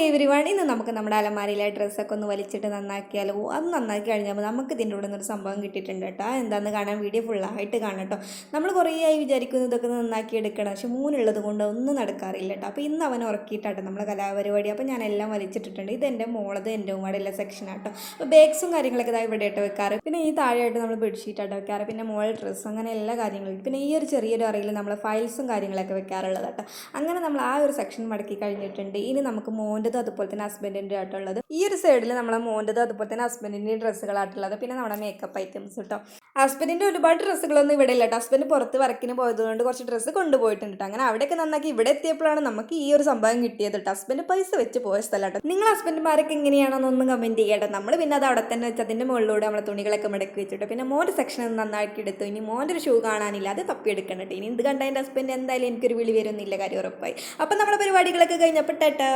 Everyone, ഇന്ന് നമുക്ക് നമ്മുടെ അലമാരയിലെ ഡ്രസ്സൊക്കെ ഒന്ന് വലിച്ചിട്ട് നന്നാക്കിയാലോ. അത് നന്നാക്കി കഴിഞ്ഞപ്പോൾ നമുക്ക് ഇതിൻ്റെ ഉള്ളിൽ നിന്നൊരു സംഭവം കിട്ടിയിട്ടുണ്ട് കേട്ടോ. എന്താണെന്ന് കാണാൻ വീഡിയോ ഫുള്ളായിട്ട് കാണാം കേട്ടോ. നമ്മൾ കുറേ ആയി വിചാരിക്കുന്നു ഇതൊക്കെ നന്നാക്കി എടുക്കണം, പക്ഷെ മൂന്നുള്ളത് കൊണ്ട് ഒന്നും നടക്കാറില്ല കേട്ടോ. അപ്പോൾ ഇന്ന് അവൻ ഉറക്കിയിട്ടാട്ടോ നമ്മളെ കലാപരിപാടി. അപ്പോൾ ഞാൻ എല്ലാം വലിച്ചിട്ടിട്ടുണ്ട്. ഇത് എൻ്റെ മോളത് എൻ്റെ ഉമ്മയുടെ സെക്ഷൻ ആട്ടോ. അപ്പോൾ ബാഗ്സും കാര്യങ്ങളൊക്കെ ഇതാ ഇവിടെ ആയിട്ട് വെക്കാറ്. പിന്നെ ഈ താഴെയായിട്ട് നമ്മൾ ബെഡ്ഷീറ്റായിട്ട് വെക്കാറ്. പിന്നെ മോൾ ഡ്രസ്സ്, അങ്ങനെ എല്ലാ കാര്യങ്ങളും. പിന്നെ ഈ ഒരു ചെറിയൊരു അറയിൽ നമ്മൾ ഫയൽസും കാര്യങ്ങളൊക്കെ വെക്കാറുള്ളത് കേട്ടോ. അങ്ങനെ നമ്മൾ ആ ഒരു സെക്ഷൻ മടക്കി കഴിഞ്ഞിട്ടുണ്ട്. ഇനി നമുക്ക് മോൻ്റെതും അതുപോലെ തന്നെ ഹസ്ബൻഡിൻ്റെ ആയിട്ടുള്ളത്. ഈ ഒരു സൈഡിൽ നമ്മളെ മോൻ്റെതും അതുപോലെ തന്നെ ഹസ്ബൻഡിൻ്റെ ഡ്രസ്സുകളായിട്ടുള്ളത്. പിന്നെ നമ്മുടെ മേക്കപ്പ് ഐറ്റംസ് കേട്ടോ. ഹസ്ബൻഡിൻ്റെ ഒരുപാട് ഡ്രസ്സുകളൊന്നും ഇവിടെ ഇല്ല കേട്ടോ. ഹസ്ബൻഡ് പുറത്ത് വർക്കിന് പോയതുകൊണ്ട് കുറച്ച് ഡ്രസ്സ് കൊണ്ടുപോയിട്ടുണ്ട് കേട്ടോ. അങ്ങനെ അവിടെയൊക്കെ നന്നാക്കി ഇവിടെ എത്തിയപ്പോഴാണ് നമുക്ക് ഈ ഒരു സംഭവം കിട്ടിയത് കേട്ടോ. ഹസ്ബൻഡ് പൈസ വെച്ച് പോയ സ്ഥലം കേട്ടോ. നിങ്ങൾ ഹസ്ബൻഡ്മാരൊക്കെ എങ്ങനെയാണെന്നൊന്നും കമൻറ്റ് ചെയ്യട്ടെ. നമ്മൾ പിന്നെ അത് അവിടെ തന്നെ വെച്ച് അതിൻ്റെ മുകളിലൂടെ നമ്മളെ തുണികളൊക്കെ മടക്കി വെച്ചിട്ട് പിന്നെ മോൻ്റെ സെക്ഷൻ നന്നാക്കി എടുത്തു. ഇനി മോൻ്റെ ഒരു ഷൂ കാണാനില്ല, അത് തപ്പിയെടുക്കണം കേട്ടോ. ഇനി ഇത് കണ്ട എൻ്റെ ഹസ്ബൻഡ് എന്തായാലും എനിക്കൊരു വിളി വരുന്നില്ല, കാര്യം ഉറപ്പായി. അപ്പം നമ്മുടെ പരിപാടികളൊക്കെ കഴിഞ്ഞപ്പോൾ ടാറ്റാ.